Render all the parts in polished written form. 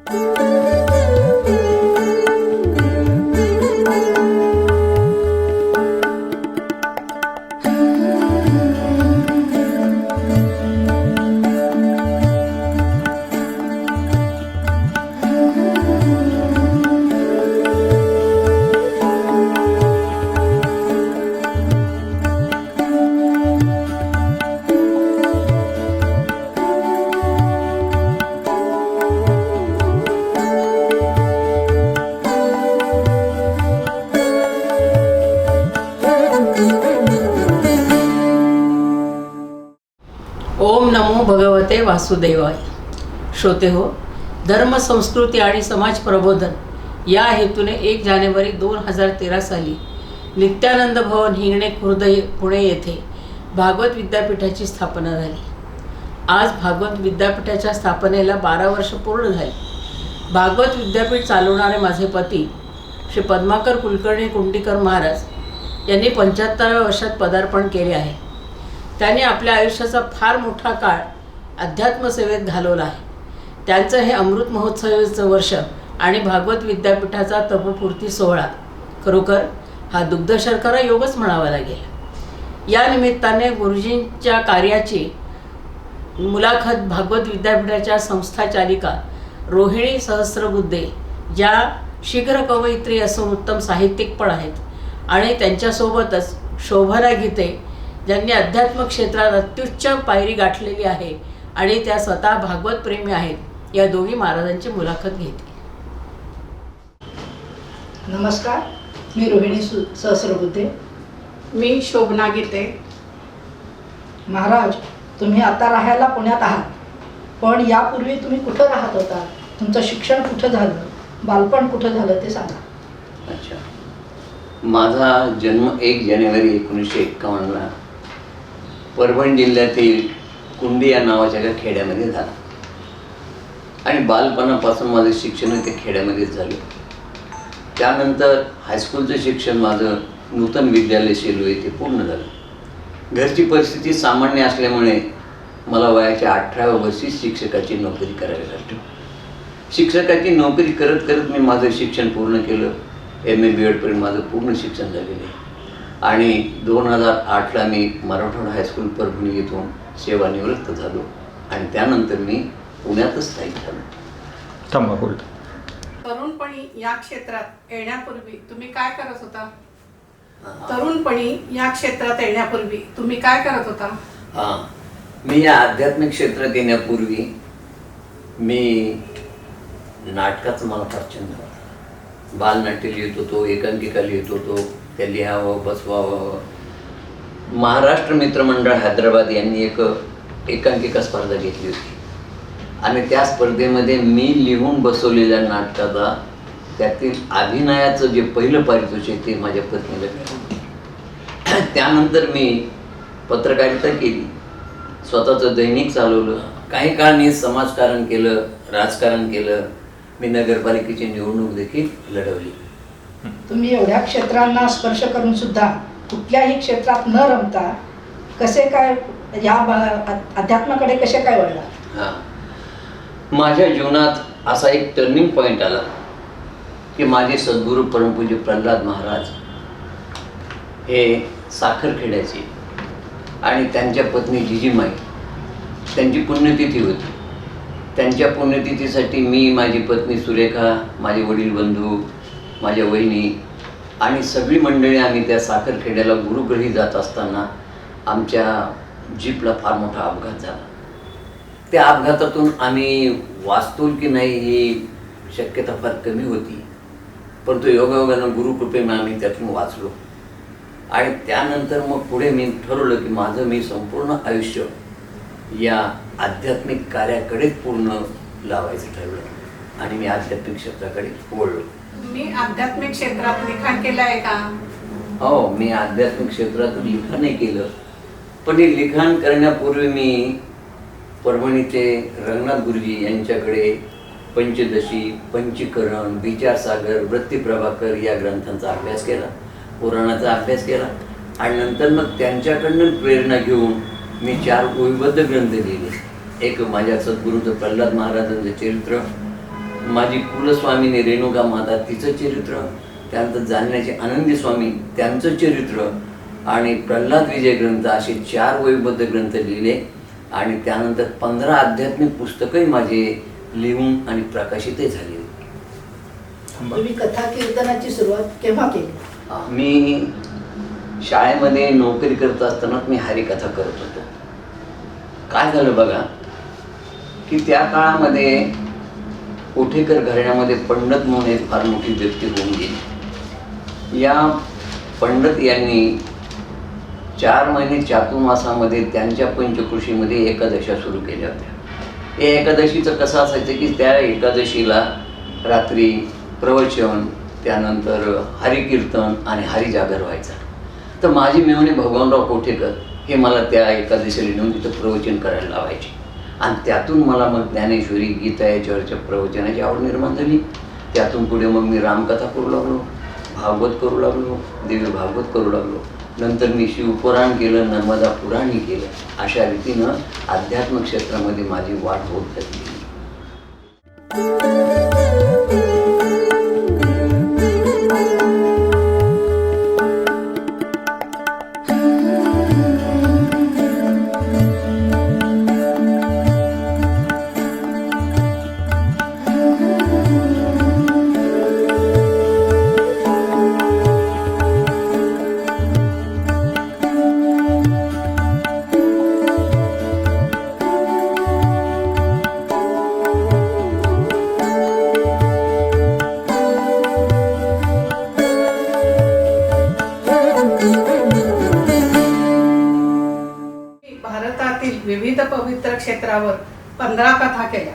ओम नमो भगवते वासुदेवाय. श्रोते हो, धर्म, संस्कृती आणि समाज प्रबोधन या हेतूने 1 जानेवारी 2013 साली नित्यानंद भवन हिंगणे खुर्द पुणे येथे भागवत विद्यापीठाची स्थापना झाली. आज भागवत विद्यापीठाच्या स्थापनेला 12 वर्ष पूर्ण झाली. भागवत विद्यापीठ चालवणारे माझे पती श्री पद्माकर कुलकर्णी कुंडीकर महाराज यांनी 75व्या वर्षात पदार्पण केले आहे. त्यांनी आपल्या आयुष्याचा फार मोठा काळ अध्यात्मसेवेत घालवला आहे. त्यांचं हे अमृत महोत्सवाचं वर्ष आणि भागवत विद्यापीठाचा तपपूर्ती सोहळा खरोखर हा दुग्धशर्करा योगच म्हणावा लागेल. या निमित्ताने गुरुजींच्या कार्याची मुलाखत भागवत विद्यापीठाच्या संस्थाचालिका रोहिणी सहस्रबुद्धे, ज्या शीघ्र कवयित्री असून उत्तम साहित्यिक पण आहेत, आणि त्यांच्यासोबतच शोभना गीते, ज्यांनी अध्यात्म क्षेत्रात अत्युच्च पायरी गाठलेली आहे आणि त्या स्वतः भागवत प्रेमी आहेत, या दोघी महाराजांची मुलाखत घेतली. नमस्कार, मी रोहिणी सहस्रबुद्धे. मी शोभना गीते. महाराज, तुम्ही आता राहायला पुण्यात आहात, पण यापूर्वी तुम्ही कुठं राहत होता? तुमचं शिक्षण कुठं झालं, बालपण कुठं झालं ते सांगा. अच्छा, माझा जन्म 1 जानेवारी 1951ला परभणी जिल्ह्यातील कुंडी या नावाच्या एका खेड्यामध्ये झाला आणि बालपणापासून माझं शिक्षण त्या खेड्यामध्येच झालं. त्यानंतर हायस्कूलचं शिक्षण माझं नूतन विद्यालय सेलू येथे पूर्ण झालं. घरची परिस्थिती सामान्य असल्यामुळे मला वयाच्या 18व्या वर्षी शिक्षकाची नोकरी करावी लागली. शिक्षकाची नोकरी करत करत मी माझं शिक्षण पूर्ण केलं. MA BEd पर्यंत माझं पूर्ण शिक्षण झालेलं आहे आणि 2008ला मी मराठवाडा हायस्कूल परभणी येथून सेवानिवृत्त झालो आणि त्यानंतर मी पुण्यातच स्थायिक झालो. तरुणपणी या क्षेत्रात येण्यापूर्वी तुम्ही काय करत होता? तरुणपणी या क्षेत्रात येण्यापूर्वी तुम्ही काय करत होता? हां, मी या आध्यात्मिक क्षेत्रात येण्यापूर्वी मी नाटकाचं मला फार छंद होता. बालनाट्य लिहित होतो, एकांकिका लिहित होतो, त्या लिहावं बसवावं. महाराष्ट्र मित्रमंडळ हैदराबाद यांनी एक एकांकिका स्पर्धा घेतली होती आणि त्या स्पर्धेमध्ये मी लिहून बसवलेल्या नाटकाचा त्यातील अभिनयाचं जे पहिलं पारितोषिक ते माझ्या पत्नीला मिळालं. त्यानंतर मी पत्रकारिता केली, स्वतःचं दैनिक चालवलं. काही काळ मी समाजकारण केलं, राजकारण केलं. मी नगरपालिकेची निवडणूक देखील लढवली. तुम्ही एवढ्या क्षेत्रांना स्पर्श करून सुद्धा कुठल्याही क्षेत्रात न रमता कसे काय या अध्यात्माकडे कसे काय वळला? हां, माझ्या जीवनात असा एक टर्निंग पॉईंट आला की माझे सद्गुरू परमपूज्य प्रल्हाद महाराज हे साखरखेड्याचे आणि त्यांच्या पत्नी जिजीमाई, त्यांची पुण्यतिथी होती. त्यांच्या पुण्यतिथीसाठी मी, माझी पत्नी सुरेखा, माझे वडील बंधू, माझ्या वहिनी आणि सगळी मंडळी आम्ही त्या साखरखेड्याला गुरुग्रही जात असताना आमच्या जीपला फार मोठा अपघात झाला. त्या अपघातातून आम्ही वाचतो की नाही ही शक्यता फार कमी होती, परंतु योगायोगानं गुरुकृपेनं आम्ही त्यातून वाचलो. आणि त्यानंतर मग पुढे मी ठरवलं की माझं मी संपूर्ण आयुष्य या आध्यात्मिक कार्याकडेच पूर्ण लावायचं ठरवलं आणि मी आध्यात्मिक क्षेत्राकडे वळलो. तुम्ही आध्यात्मिक क्षेत्रात लिखाण केलं आहे का? हो, मी आध्यात्मिक क्षेत्रातून लिखाणही केलं, पण हे लिखाण करण्यापूर्वी मी परभणीचे रंगनाथ गुरुजी यांच्याकडे पंचदशी, पंचीकरण, विचारसागर, वृत्तीप्रभाकर या ग्रंथांचा अभ्यास केला, पुराणाचा अभ्यास केला आणि नंतर मग त्यांच्याकडनं प्रेरणा घेऊन मी 4 ओवीबद्ध ग्रंथ लिहिले. एक माझ्या सद्गुरूंचं प्रल्हाद महाराजांचं चरित्र, माझी कुलस्वामिनी रेणुका माता तिचं चरित्र, त्यानंतर जालन्याचे आनंदी स्वामी त्यांचं चरित्र आणि प्रल्हाद विजय ग्रंथ असे 4 वयोबद्ध ग्रंथ लिहिले आणि त्यानंतर 15 आध्यात्मिक पुस्तकंही माझे लिहून आणि प्रकाशितही झाली. तुम्ही कथा कीर्तनाची सुरुवात केव्हा केली? मी शाळेमध्ये नोकरी करत असतानाच मी हरिकथा करत होतो. काय झालं बघा की त्या काळामध्ये कोठेकर घराण्यामध्ये पंडित म्हणून एक फार मोठी व्यक्ती होऊन गेली. या पंडित यांनी 4 महिने चातुर्मासामध्ये त्यांच्या पंचकृषीमध्ये एकादशा सुरू केल्या होत्या. या एकादशीचं कसं असायचं की त्या एकादशीला रात्री प्रवचन, त्यानंतर हरिकीर्तन आणि हरिजागर व्हायचा. तर माझी मेवणे भगवानराव कोठेकर हे मला त्या एकादशीला नेऊन तिथं प्रवचन करायला लावायचे आणि त्यातून मला मग ज्ञानेश्वरी, गीता याच्यावरच्या प्रवचनाची आवड निर्माण झाली. त्यातून पुढे मग मी रामकथा करू लागलो, भागवत करू लागलो, देवी भागवत करू लागलो. नंतर मी शिवपुराण केलं, नर्मदा पुराणही केलं. अशा रीतीनं अध्यात्म क्षेत्रामध्ये माझी वाट होत गेली. भारतातील विविध पवित्र क्षेत्रावर 15 कथा केल्या.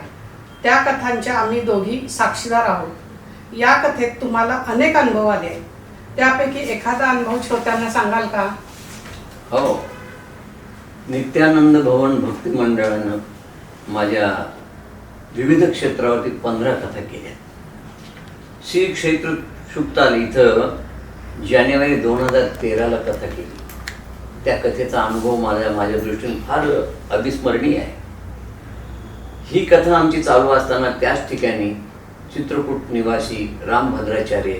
त्या कथांच्या आम्ही दोघी साक्षीदार आहोत. या कथेत तुम्हाला अनेक अनुभव आले. त्यापैकी एखादा अनुभव श्रोत्यांना सांगाल का? हो, नित्यानंद भवन भक्ती मंडळानं माझ्या विविध क्षेत्रावरती 15 कथा केल्या. श्री क्षेत्र शुक्ताल इथं जानेवारी 2013ला कथा केली. त्या कथेचा अनुभव माझ्या दृष्टीने फार अविस्मरणीय आहे. ही कथा आमची चालू असताना त्याच ठिकाणी चित्रकूट निवासी रामभद्राचार्य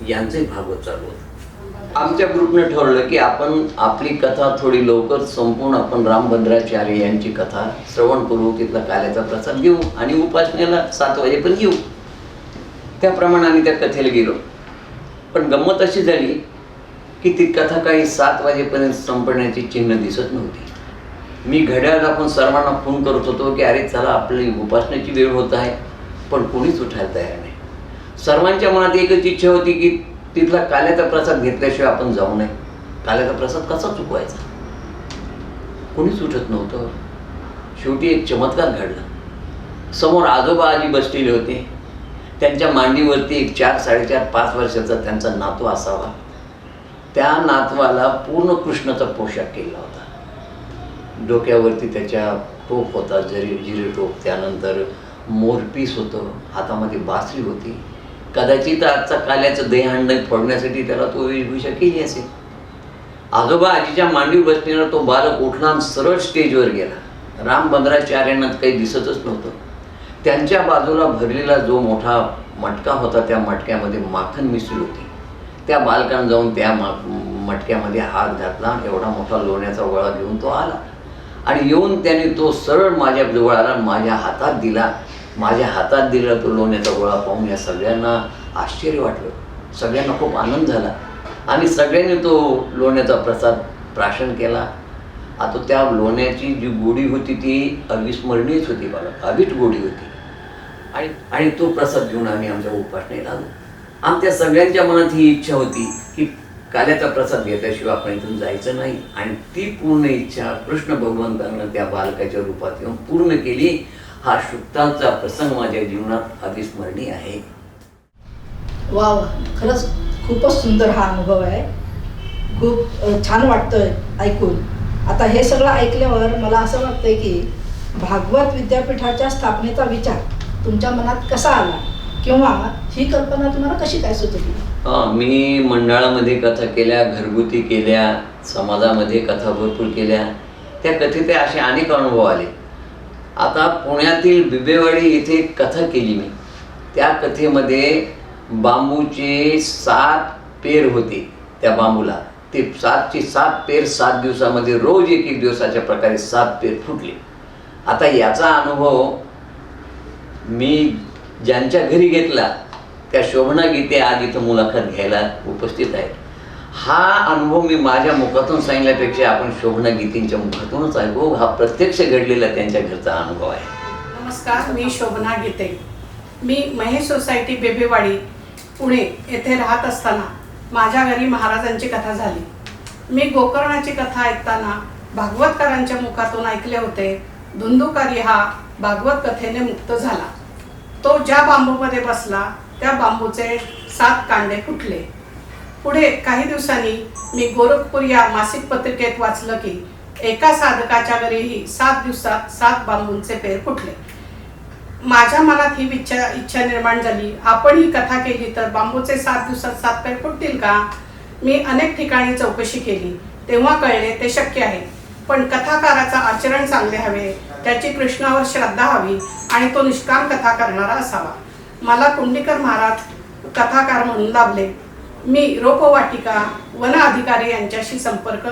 यांचंही भागवत चालू होतं. आमच्या ग्रुपनं ठरवलं की आपण आपली कथा थोडी लवकर संपून आपण रामभद्राचार्य यांची कथा श्रवण करू, तिथला काल्याचा प्रसाद घेऊ आणि उपासनेला 7 वाजेपर्यंत येऊ. त्याप्रमाणे आम्ही त्या कथेला गेलो. पण गंमत अशी झाली की ती कथा काही 7 वाजेपर्यंत संपण्याची चिन्ह दिसत नव्हती. मी घड्याळ दाखवून सर्वांना फोन करत होतो की अरे चला आपली उपासनेची वेळ होत आहे, पण कोणीच उठायला तयार नाही. सर्वांच्या मनात एकच इच्छा होती की तिथला काल्याचा प्रसाद घेतल्याशिवाय आपण जाऊ नये. काल्याचा प्रसाद कसा चुकवायचा, कोणीच उठत नव्हतं. शेवटी एक चमत्कार घडला. समोर आजोबा आजी बसलेले होते. त्यांच्या मांडीवरती एक 4, 4.5, 5 वर्षाचा त्यांचा नातू असावा. त्या नातवाला पूर्ण कृष्णाचा पोशाख केला होता. डोक्यावरती त्याच्या टोप होता, जिरे टोप, त्यानंतर मोरपीस होतं, हातामध्ये बासरी होती. कदाचित आजचा काल्याचं दहीहंड फोडण्यासाठी त्याला तो वेशभूषा केली असेल. आजोबा आजीच्या मांडीवर बसलेला तो बालक उठला आणि सरळ स्टेजवर गेला. रामभद्राचार्यांना काही दिसतच नव्हतं. त्यांच्या बाजूला भरलेला जो मोठा मटका होता त्या मटक्यामध्ये माखन मिसळी होती. त्या बालकानं जाऊन त्या मटक्यामध्ये हात घातला. एवढा मोठा लोण्याचा गोळा घेऊन तो आला आणि येऊन त्याने तो सरळ माझ्या जवळ आला, माझ्या हातात दिला. माझ्या हातात दिलेला तो लोण्याचा गोळा पाहून या सगळ्यांना आश्चर्य वाटलं. सगळ्यांना खूप आनंद झाला आणि सगळ्यांनी तो लोण्याचा प्रसाद प्राशन केला. आता त्या लोण्याची जी गोडी होती ती अविस्मरणीयच होती, मला अवीट गोडी होती. आणि तो प्रसाद घेऊन आम्ही आमच्या उपासनेला आलो. आमच्या सगळ्यांच्या मनात ही इच्छा होती की काल्याचा प्रसाद घेतल्याशिवाय आपण इथून जायचं नाही. आणि ती पूर्ण इच्छा कृष्ण भगवंतांना त्या बालकाच्या रूपात येऊन पूर्ण केली. हा शुक्तालचा प्रसंग माझ्या जीवनात अविस्मरणीय आहे. वा वा, खरंच खूपच सुंदर हा अनुभव आहे. खूप छान वाटतंय ऐकून. आता हे सगळं ऐकल्यावर मला असं वाटतंय की भागवत विद्यापीठाच्या स्थापनेचा विचार तुमच्या मनात कसा आला किंवा ही कल्पना तुम्हाला कशी काय सुचली? मी मंडळामध्ये कथा केल्या, घरगुती केल्या, समाजामध्ये कथा भरपूर केल्या. त्या कथेत असे अनेक अनुभव आले. आता पुण्यातील बिबेवाडी इथे कथा केली मी. त्या कथेमध्ये बांबूचे 7 पेर होते. त्या बांबूला ते 7चे 7 पेर 7 दिवसामध्ये रोज एक दिवसाच्या प्रकारे 7 पेर फुटले. आता याचा अनुभव मी ज्यांच्या घरी घेतला त्या शोभना गीते आज इथं मुलाखत घ्यायला उपस्थित आहेत. हा अनुभव मी माझ्या मुखातून सांगितल्यापेक्षा आपण शोभना गीतेंच्या मुखातूनच ऐकू. हा प्रत्यक्ष घडलेला त्यांच्या घरचा अनुभव आहे. नमस्कार, मी शोभना गीते. मी महेश सोसायटी बेबेवाडी पुणे येथे राहत असताना माझ्या घरी महाराजांची कथा झाली. मी गोकर्णाची कथा ऐकताना भागवतकारांच्या मुखातून ऐकले होते. धुंदुकारी हा भागवत कथेने मुक्त झाला. तो ज्या बांबूमध्ये बसला त्या बांबूचे 7 कांडे फुटले. पुढे काही दिवसांनी मी गोरखपूर या मासिक पत्रिकेत वाचलं की एका साधकाच्या घरीही 7 दिवसात 7 बांबूंचे पेर फुटले. माझ्या मनात ही इच्छा निर्माण झाली, आपण ही कथा केली तर बांबूचे 7 दिवसात 7 पेर फुटतील का? मी अनेक ठिकाणी चौकशी केली, तेव्हा कळले ते शक्य आहे. पण कथाकाराचं आचरण चांगले हवे, त्याची कृष्णावर श्रद्धा हवी आणि तो निष्काम कथा करणारा असावा. मला कुंडीकर महाराज कथाकार म्हणून लाभले. मी रोपवाटिका वन अधिकारी यांच्याशी संपर्क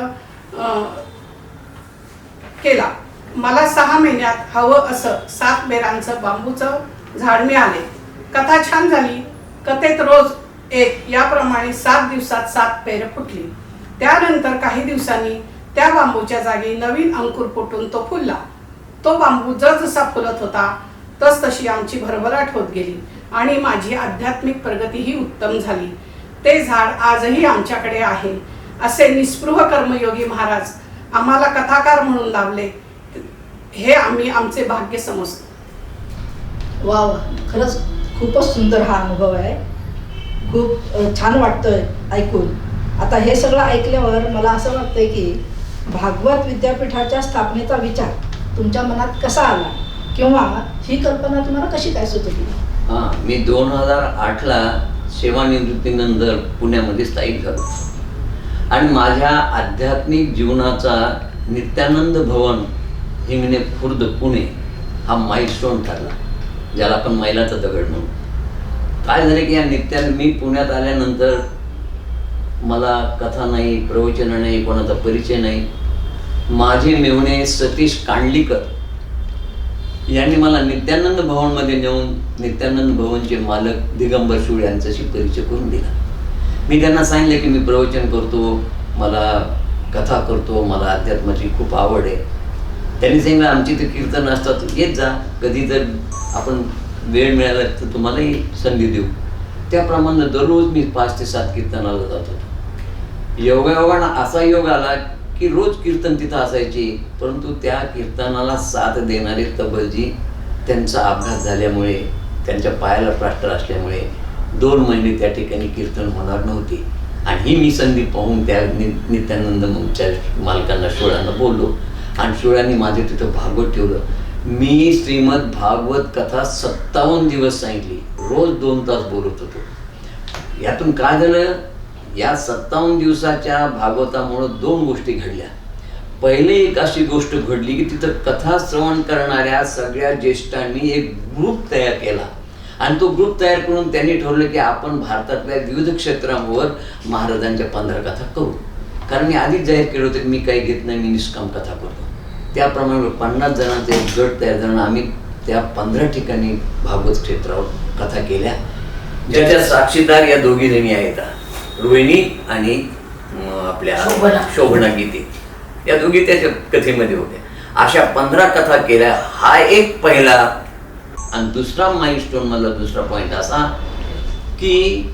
केला. मला 6 महिन्यात हवं असं 7 बेरांचं बांबूचं झाड मिळाले. कथा छान झाली. कथेत रोज एक याप्रमाणे 7 दिवसात 7 पेर फुटली. त्यानंतर काही दिवसांनी त्या बांबूच्या जागी नवीन अंकुर फुटून तो फुलला. तो बांबू जसजसा फुलत होता तसतशी आमची भरभराट होत गेली आणि माझी आध्यात्मिक प्रगतीही उत्तम झाली. ते झाड आजही आमच्याकडे आहे. असे निस्पृह कर्मयोगी महाराज आम्हाला कथाकार म्हणून लाभले, हे आम्ही आमचे भाग्य समजतो. वा वा, खरंच खूपच सुंदर हा अनुभव आहे. खूप छान वाटतंय ऐकून. आता हे सगळं ऐकल्यावर मला असं वाटतंय की भागवत विद्यापीठाच्या स्थापनेचा विचार तुमच्या मनात कसा आला किंवा ही कल्पना तुम्हाला कशी काय सुचली? मी 2008ला सेवानिवृत्तीनंतर पुण्यामध्ये स्थायिक झालो आणि माझ्या आध्यात्मिक जीवनाचा नित्यानंद भवन हिंगणे खुर्द पुणे हा माइलस्टोन ठरला, ज्याला आपण मैलाचा दगड म्हणू. काय झालं की या मी पुण्यात आल्यानंतर मला कथा नाही, प्रवचन नाही, कोणाचा परिचय नाही. माझे मेव्हणे सतीश कांडलीकर यांनी मला नित्यानंद भवनमध्ये नेऊन नित्यानंद भवनचे मालक दिगंबर शूळ यांच्याशी परिचय करून दिला. मी त्यांना सांगितले की मी प्रवचन करतो, मला कथा करतो, मला अध्यात्माची खूप आवड आहे. त्यांनी सांगितलं आमची ते कीर्तन असतात, येत जा, कधी जर आपण वेळ मिळाला तर तुम्हालाही संधी देऊ. त्याप्रमाणे दररोज मी 5 ते 7 कीर्तनाला जात होतो. योगायोगानं असा योग आला की रोज कीर्तन तिथं असायची, परंतु त्या कीर्तनाला साथ देणारे तबलजी त्यांचा अपघात झाल्यामुळे, त्यांच्या पायाला प्लास्टर असल्यामुळे 2 महिने त्या ठिकाणी कीर्तन होणार नव्हती. आणि ही मी संधी पाहून त्या नित्यानंद मगच्या मालकांना, शोळांना बोललो आणि शोळांनी माझे तिथं भागवत ठेवलं. मी श्रीमद भागवत कथा 57 दिवस सांगितली, रोज 2 तास बोलत होतो. यातून काय झालं, या 57 दिवसाच्या भागवतामुळं 2 गोष्टी घडल्या. पहिले एक अशी गोष्ट घडली की तिथं कथा श्रवण करणाऱ्या सगळ्या ज्येष्ठांनी एक ग्रुप तयार केला आणि तो ग्रुप तयार करून त्यांनी ठरवलं की आपण भारतातल्या विविध क्षेत्रांवर महाराजांच्या 15 कथा करू. कारण मी आधीच जाहीर केलं होतं की मी काही घेत नाही, मी निष्काम कथा करतो. त्याप्रमाणे 50 जणांचा एक गट तयार झाला. आम्ही त्या 15 ठिकाणी भागवत क्षेत्रावर कथा केल्या, ज्याच्या साक्षीदार या 2 जणी आहेत, रोहिणी आणि आपल्या शोभना गीते. या 2 त्याच्या कथेमध्ये होत्या. अशा 15 कथा केल्या. हा एक पहिला. आणि दुसरा माइलस्टोन मधला दुसरा पॉईंट असा की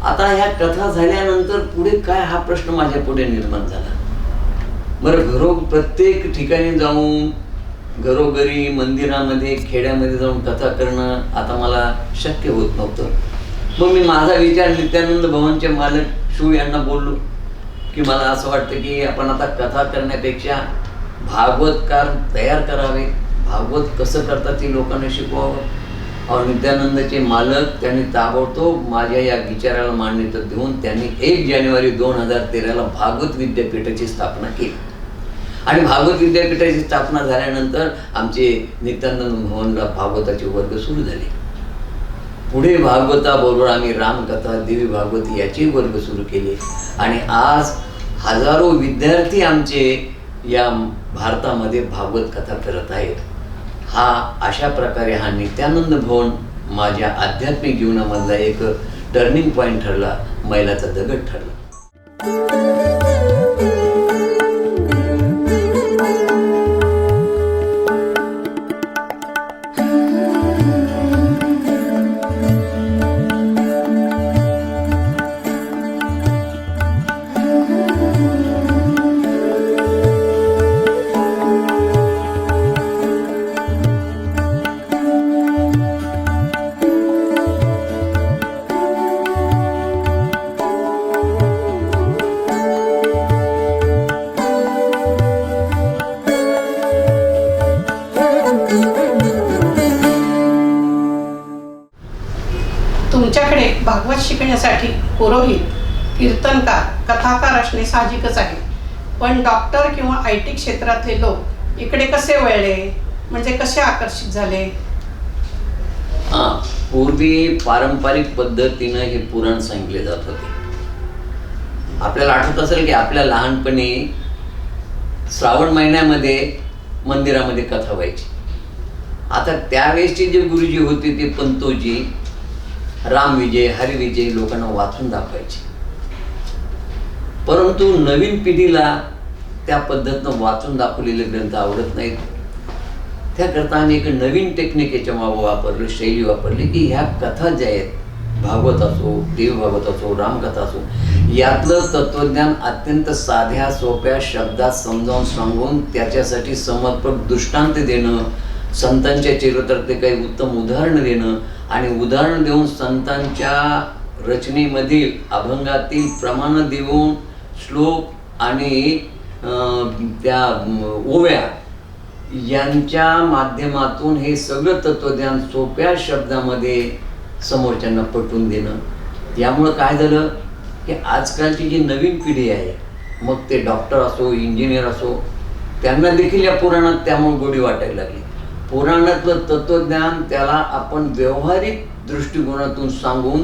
आता ह्या कथा झाल्यानंतर पुढे काय, हा प्रश्न माझ्या पुढे निर्माण झाला. बरं, प्रत्येक ठिकाणी जाऊन घरोघरी, मंदिरामध्ये, खेड्यामध्ये जाऊन कथा करणं आता मला शक्य होत नव्हतं. मग मी माझा विचार नित्यानंद भवनचे मालक शूळ यांना बोललो की मला असं वाटतं की आपण आता कथा करण्यापेक्षा भागवतकार तयार करावे, भागवत कसं करतात ते लोकांना शिकवावं. और नित्यानंदचे मालक त्यांनी ताबडतोब माझ्या या विचाराला मान्यता देऊन त्यांनी 1 जानेवारी 2013ला भागवत विद्यापीठाची स्थापना केली. आणि भागवत विद्यापीठाची स्थापना झाल्यानंतर आमचे नित्यानंद भवनला भागवताचे वर्ग सुरू झाले. पुढे भागवताबरोबर आम्ही रामकथा, देवी भागवती याचे वर्ग सुरू केले आणि आज हजारो विद्यार्थी आमचे या भारतामध्ये भागवत कथा करत आहेत. हा अशा प्रकारे हा नित्यानंद भवन माझ्या आध्यात्मिक जीवनामधला एक टर्निंग पॉईंट ठरला, मैलाचा दगड ठरला. तुमच्याकडे भागवत शिकण्यासाठी पुरोहित, कीर्तनकार, कथाकार असणे साहजिकच आहे. पण डॉक्टर किंवा IT क्षेत्रातले लोक इकडे कसे वळले, म्हणजे कसे आकर्षित झाले? पूर्वी पारंपरिक पद्धतीनं हे पुराण सांगितले जात होते. आपल्याला आठवत असेल की आपल्या लहानपणी श्रावण महिन्यामध्ये मंदिरामध्ये कथा व्हायची. आता त्यावेळेसचे जे गुरुजी होते ते पंतोजी रामविजय, हरिविजय लोकांना वाचून दाखवायचे. परंतु नवीन पिढीला त्या पद्धतीनं वाचून दाखवलेले ग्रंथ आवडत नाहीत. त्याकरता आम्ही एक नवीन टेक्निक याच्यामागं वापरलं, शैली वापरली की ह्या कथा ज्या आहेत, भागवत असो, देव भागवत असो, रामकथा असो, यातलं तत्वज्ञान अत्यंत साध्या सोप्या शब्दात समजावून सांगून त्याच्यासाठी समर्पक दृष्टांत देणं, संतांच्या चरित्रातले काही उत्तम उदाहरणं देणं आणि उदाहरण देऊन संतांच्या रचनेमधील अभंगातील प्रमाण देऊन श्लोक आणि त्या ओव्या यांच्या माध्यमातून हे सगळं तत्वज्ञान सोप्या शब्दामध्ये समोरच्यांना पटवून देणं. यामुळं काय झालं की आजकालची जी नवीन पिढी आहे, मग ते डॉक्टर असो, इंजिनियर असो, त्यांना देखील या पुराणात त्यामुळे गोडी वाटायला लागली. पुराणातलं तत्वज्ञान त्याला आपण व्यावहारिक दृष्टिकोनातून सांगून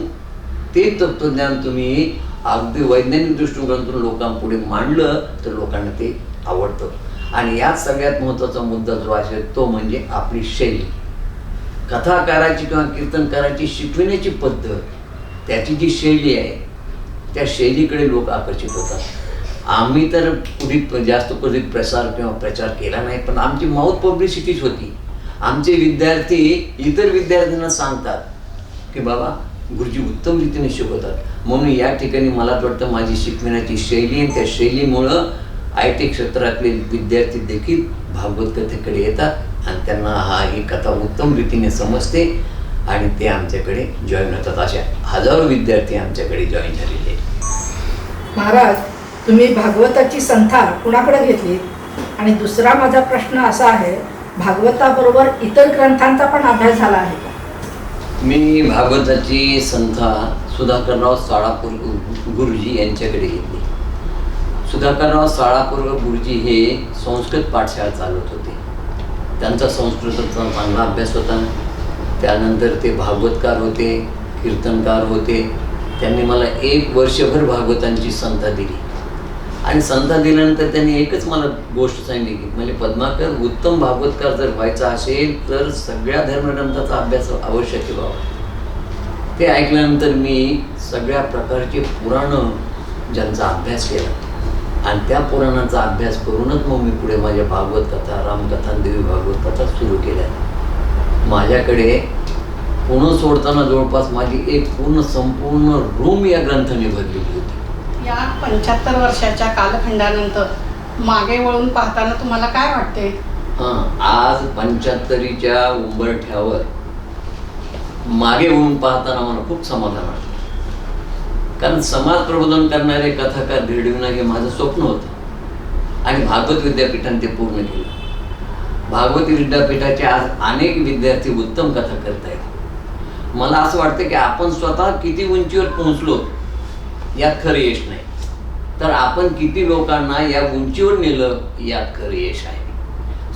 ते तत्वज्ञान तुम्ही अगदी वैज्ञानिक दृष्टिकोनातून लोकांपुढे मांडलं तर लोकांना ते आवडतं. आणि यात सगळ्यात महत्त्वाचा मुद्दा जो आहे तो म्हणजे आपली शैली. कथाकाराची किंवा कीर्तनकाराची शिकविण्याची पद्धत, त्याची जी शैली आहे त्या शैलीकडे लोक आकर्षित होतात. आम्ही तर कधी जास्त प्रसार किंवा प्रचार केला नाही, पण आमची माउथ पब्लिसिटीच होती. आमचे विद्यार्थी इतर विद्यार्थ्यांना सांगतात की बाबा गुरुजी उत्तम रीतीने शिकवतात. म्हणून या ठिकाणी मला वाटतं माझी शिकवण्याची शैली आणि त्या शैलीमुळं IT क्षेत्रातले विद्यार्थी देखील भागवत कथेकडे येतात आणि त्यांना ही कथा उत्तम रीतीने समजते आणि ते आमच्याकडे जॉईन होतात. अशा हजारो विद्यार्थी आमच्याकडे जॉईन झालेले आहेत. महाराज, तुम्ही भागवताची संथा कुणाकडे घेतली? आणि दुसरा माझा प्रश्न असा आहे, भागवताबरोबर इतर ग्रंथांचा पण अभ्यास झाला आहे का? मी भागवताची संथा सुधाकरराव साळापूर गुरुजी यांच्याकडे घेतली. सुधाकरराव साळापूर गुरुजी हे संस्कृत पाठशाळा चालवत होते. त्यांचा संस्कृतचा चांगला अभ्यास होता. त्यानंतर ते भागवतकार होते, कीर्तनकार होते. त्यांनी मला 1 वर्षभर भागवतांची संथा दिली आणि संथा दिल्यानंतर त्यांनी एकच मला गोष्ट सांगितली की म्हणजे पद्माकर, उत्तम भागवतकार जर व्हायचा असेल तर सगळ्या धर्मग्रंथाचा अभ्यास आवश्यक व्हावा. ते ऐकल्यानंतर मी सगळ्या प्रकारचे पुराणं ज्यांचा अभ्यास केला आणि त्या पुराणाचा अभ्यास करूनच मग मी पुढे माझ्या भागवत कथा, रामकथा, देवी भागवत कथा सुरू केल्या. माझ्याकडे पुणे सोडताना जवळपास माझी एक संपूर्ण रूम या ग्रंथाने भरलेली होती. या 75 वर्षाच्या कालखंडानंतर मागे वळून पाहताना तुम्हाला काय वाटते? आज 75च्या उंबरठ्यावर मागे वळून पाहताना मला खूप समाधान वाटतं. कारण समाज प्रबोधन करणारे कथाकार घडविणं हे माझं स्वप्न होतं आणि भागवत विद्यापीठाने ते पूर्ण केलं. भागवत विद्यापीठाचे आज अनेक विद्यार्थी उत्तम कथा करत आहेत. मला असं वाटतं की आपण स्वतः किती उंचीवर पोहोचलो यात खरं यश नाही, तर आपण किती लोकांना या उंचीवर नेलं यात खरं यश आहे.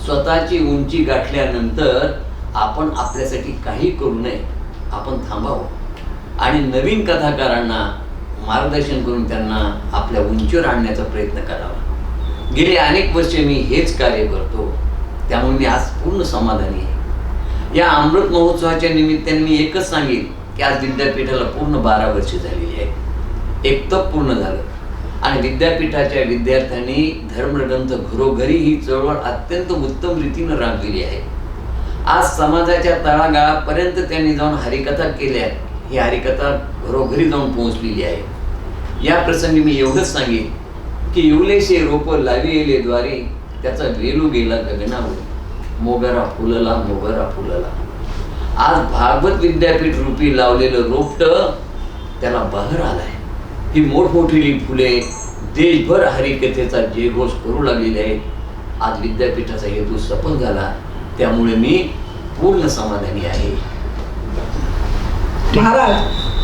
स्वतःची उंची गाठल्यानंतर आपण आपल्यासाठी काही करू नये आपण थांबावं आणि नवीन कथाकारांना मार्गदर्शन करून त्यांना आपल्या उंचीवर आणण्याचा प्रयत्न करावा. गेली अनेक वर्षे मी हेच कार्य करतो, त्यामुळे मी आज पूर्ण समाधानी आहे. या अमृत महोत्सवाच्या निमित्ताने मी एकच सांगेन की आज विद्यापीठाला पूर्ण 12 वर्षे झालेली आहेत. एक तप पूर्ण झालं आणि विद्यापीठाच्या विद्यार्थ्यांनी धर्मग्रंथ घरोघरी ही चळवळ अत्यंत उत्तम रीतीनं राबविली आहे. आज समाजाच्या तळागाळापर्यंत त्यांनी जाऊन हरिकथा केल्या. ही हरिकथा घरोघरी जाऊन पोहोचलेली आहे. या प्रसंगी मी एवढंच सांगेन की येवलेशे रोप लाविले द्वारे त्याचा वेलू गेला गगनावर, मोगरा फुलला मोगरा फुलला. आज भागवत विद्यापीठ रूपी लावलेलं रोपटं त्याला बहर आलाय. ही मोठमोठी फुले देशभर हरिकथेचा जयघोष करू लागलेले आहेत. आज विद्यापीठाचा हेतू सफल झाला, त्यामुळे मी पूर्ण समाधानी आहे. महाराज,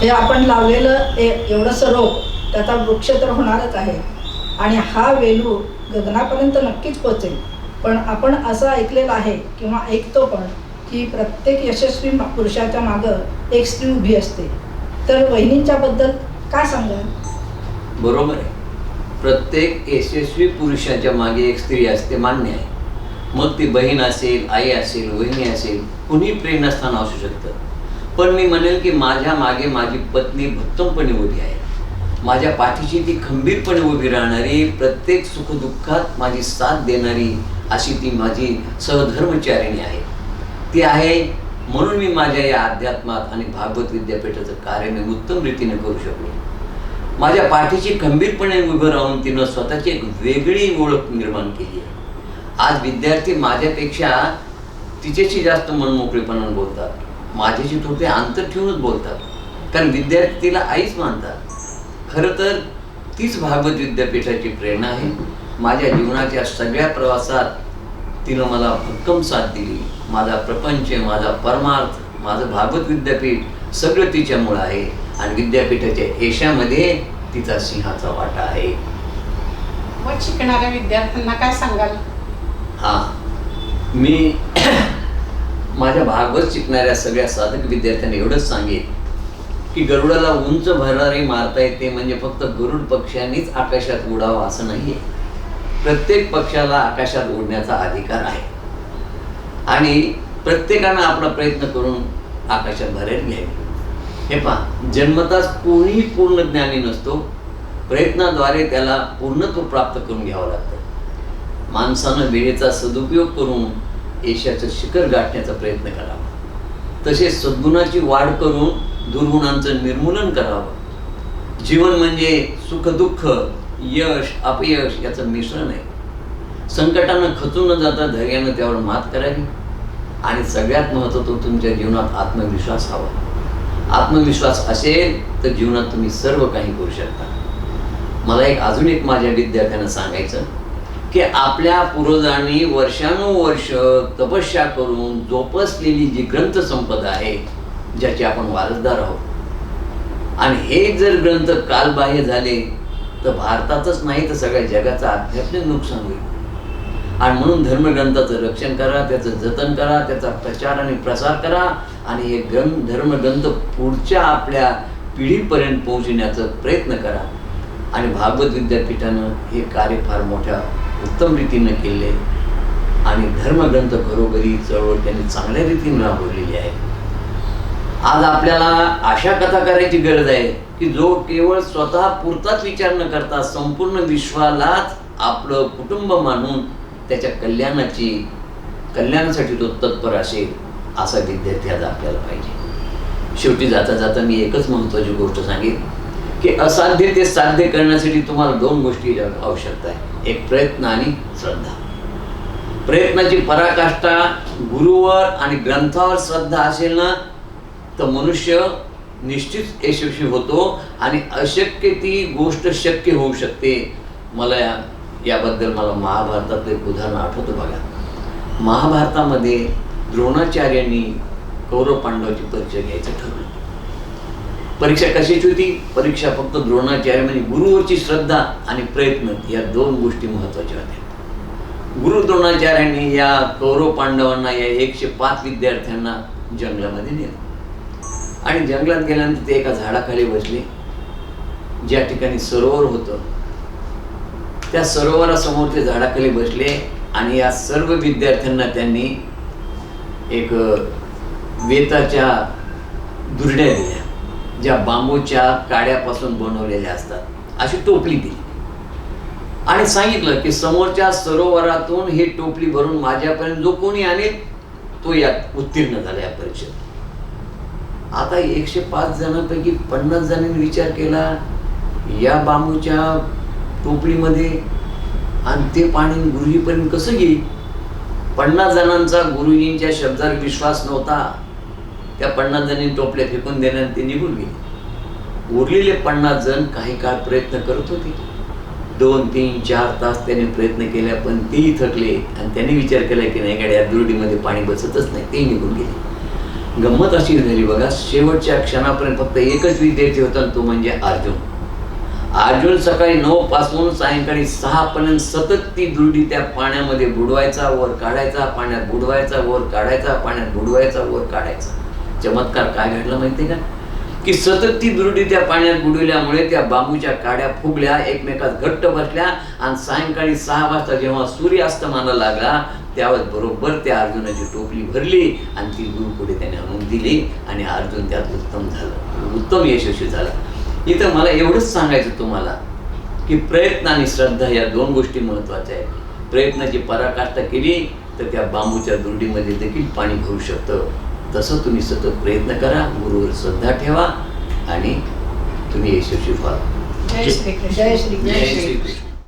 हे आपण लावलेलं एवढंसं रोप त्याचा वृक्ष तर होणारच आहे आणि हा वेलू गगनापर्यंत नक्कीच पोचेल. पण आपण असं ऐकलेलं आहे किंवा ऐकतो पण की प्रत्येक यशस्वी पुरुषाच्या मागं एक स्त्री उभी असते. तर वहिनींच्या बद्दल काय सांगाल? बरोबर आहे. प्रत्येक यशस्वी पुरुषाच्या मागे एक स्त्री असते, मान्य आहे. मग ती बहीण असेल, आई असेल, वहिनी असेल, कुणी प्रेरणास्थान असू शकतं. पण मी म्हणेल की माझ्या मागे माझी पत्नी भक्कमपणे उभी आहे. माझ्या पाठीशी ती खंबीरपणे उभी राहणारी, प्रत्येक सुखदुःखात माझी साथ देणारी अशी ती माझी सहधर्मचारिणी आहे. ती आहे म्हणून मी माझ्या या अध्यात्मात आणि भागवत विद्यापीठाचं कार्य मी उत्तम रीतीने करू शकलो. माझ्या पाठीशी खंबीरपणे उभं राहून तिनं स्वतःची एक वेगळी ओळख निर्माण केली आहे. आज विद्यार्थी माझ्यापेक्षा तिच्याशी जास्त मनमोकळेपणाने बोलतात, माझ्याशी थोडे अंतर ठेवूनच बोलतात, कारण विद्यार्थी तिला आईच मानतात. खरं तर तीच भागवत विद्यापीठाची प्रेरणा आहे. माझ्या जीवनाच्या सगळ्या प्रवासात तिनं मला भक्कम साथ दिली. माझा प्रपंच, माझा परमार्थ, माझं भागवत विद्यापीठ सगळं तिच्यामुळं आहे आणि विद्यापीठाच्या यशामध्ये तिचा सिंहाचा वाटा आहे. व शिकणाऱ्या विद्यार्थ्यांना काय सांगाल? मी माझ्या भागवत शिकणाऱ्या सगळ्या साधक विद्यार्थ्यांना एवढंच सांगेन की गरुडाला उंच भरारी मारता येते म्हणजे फक्त गरुड पक्ष्यांनीच आकाशात उडावं असं नाही आहे. प्रत्येक पक्षाला आकाशात उडण्याचा अधिकार आहे आणि प्रत्येकानं आपला प्रयत्न करून आकाशात भरारी घ्यावी. हे पहा, जन्मताच कोणीही पूर्ण ज्ञानी नसतो. प्रयत्नाद्वारे त्याला पूर्णत्व प्राप्त करून घ्यावं लागतं. माणसानं वेळेचा सदुपयोग करून यशाचं शिखर गाठण्याचा प्रयत्न करावा. तसेच सद्गुणाची वाढ करून दुर्गुणांचं निर्मूलन करावं. जीवन म्हणजे सुखदुःख, यश अपयश याचं मिश्रण आहे. संकटानं खचून न जाता धैर्यानं त्यावर मात करावी आणि सगळ्यात महत्त्वाचं तुमच्या जीवनात आत्मविश्वास हवा. आत्मविश्वास असेल तर जीवनात तुम्ही सर्व काही करू शकता. मला अजून एक माझ्या विद्यार्थ्यांना सांगायचं की आपल्या पूर्वजांनी वर्षानुवर्ष तपस्या करून जोपासलेली जी ग्रंथसंपदा आहे, ज्याचे आपण वारसदार आहोत, आणि हे जर ग्रंथ कालबाह्य झाले तर भारताचंच नाही तर सगळ्या जगाचं आध्यात्मिक नुकसान होईल. आणि म्हणून धर्मग्रंथाचं रक्षण करा, त्याचं जतन करा, त्याचा प्रचार आणि प्रसार करा आणि हे धर्मग्रंथ पुढच्या आपल्या पिढीपर्यंत पोहोचण्याचा प्रयत्न करा. आणि भागवत विद्यापीठानं हे कार्य फार मोठ्या उत्तम रीतीनं केले आणि धर्मग्रंथ घरोघरी चळवळ त्यांनी चांगल्या रीतीने राबवलेली आहे. आज आपल्याला अशा कथा करायची गरज आहे की जो केवळ स्वतः पुरताच विचार न करता संपूर्ण विश्वालाच आपलं कुटुंब मानून त्याच्या कल्याणासाठी तो तत्पर असेल असा विद्यार्थी आज आपल्याला पाहिजे. शेवटी जाता जाता मी एकच महत्त्वाची गोष्ट सांगेन की असाध्य ते साध्य करण्यासाठी तुम्हाला 2 गोष्टी आवश्यकता आहे. एक प्रयत्न आणि श्रद्धा. प्रयत्नाची पराकाष्ठा गुरुवर आणि ग्रंथावर श्रद्धा असेल ना तर मनुष्य निश्चित यशस्वी होतो आणि अशक्य ती गोष्ट शक्य होऊ शकते. मला याबद्दल महाभारतातलं एक उदाहरण आठवतं बघा. महाभारतामध्ये द्रोणाचार्यांनी कौरव पांडवाची परीक्षा घ्यायचं ठरवलं. परीक्षा कशाची होती? परीक्षा फक्त द्रोणाचार्य म्हणजे गुरुवरची श्रद्धा आणि प्रयत्न या 2 गोष्टी महत्त्वाच्या होत्या. गुरु द्रोणाचार्यांनी या कौरव पांडवांना या 105 विद्यार्थ्यांना जंगलामध्ये नेलं आणि जंगलात गेल्यानंतर ते एका झाडाखाली बसले, ज्या ठिकाणी सरोवर होतं त्या सरोवरासमोर ते झाडाखाली बसले आणि या सर्व विद्यार्थ्यांना त्यांनी एक वेताच्या दुरड्या दिल्या, ज्या बांबूच्या काड्यापासून बनवलेल्या असतात, अशी टोपली दिली आणि सांगितलं की समोरच्या सरोवरातून ही टोपली भरून माझ्यापर्यंत जो कोणी आणेल तो यात उत्तीर्ण झाला या परीक्षेत. आता 105 जणांपैकी 50 जणांनी विचार केला, या बांबूच्या टोपलीमध्ये आणि ते पाणी गुरुजीपर्यंत कसं घेईल. 50 जणांचा गुरुजींच्या शब्दावर विश्वास नव्हता. त्या 50 जणांनी टोपल्या फेकून देण्यात ते निघून गेले. उरलेले 50 जण काही काळ प्रयत्न करत होते. 2, 3, 4 तास त्यांनी प्रयत्न केला, पण तेही थकले आणि त्यांनी विचार केला की नाही गाड्या दुर्डीमध्ये पाणी बसतच नाही, ते निघून गेले. गंमत अशी झाली बघा, शेवटच्या क्षणापर्यंत फक्त एकच विद्यार्थी होता, तो म्हणजे अर्जुन. अर्जुन सकाळी 9 पासून सायंकाळी 6 पर्यंत सतत ती दुर्डी त्या पाण्यामध्ये बुडवायचा, वर काढायचा, पाण्यात बुडवायचा, वर काढायचा, पाण्यात बुडवायचा, वर काढायचा. चमत्कार काय घडला माहितीये का, की सतत ती दुर्डी त्या पाण्यात बुडविल्यामुळे त्या बांबूच्या काड्या फुगल्या, एकमेकात घट्ट बसल्या आणि सायंकाळी 6 वाजता जेव्हा सूर्यास्तमाला लागला त्यावेळेस बरोबर त्या अर्जुनाची टोपली भरली आणि ती गुरु पुढे त्याने आणून दिली आणि अर्जुन त्यात उत्तम झाला, उत्तम यशस्वी झाला. इथं मला एवढंच सांगायचं तुम्हाला की प्रयत्न आणि श्रद्धा या 2 गोष्टी महत्त्वाच्या आहेत. प्रयत्नाची पराकाष्ठा केली तर त्या बांबूच्या दुर्डीमध्ये देखील पाणी भरू शकतं. तसं तुम्ही सतत प्रयत्न करा, गुरुवर श्रद्धा ठेवा आणि तुम्ही यशस्वी व्हाल. जय श्री कृष्ण. जय श्री जय जय श्री श्री कृष्ण.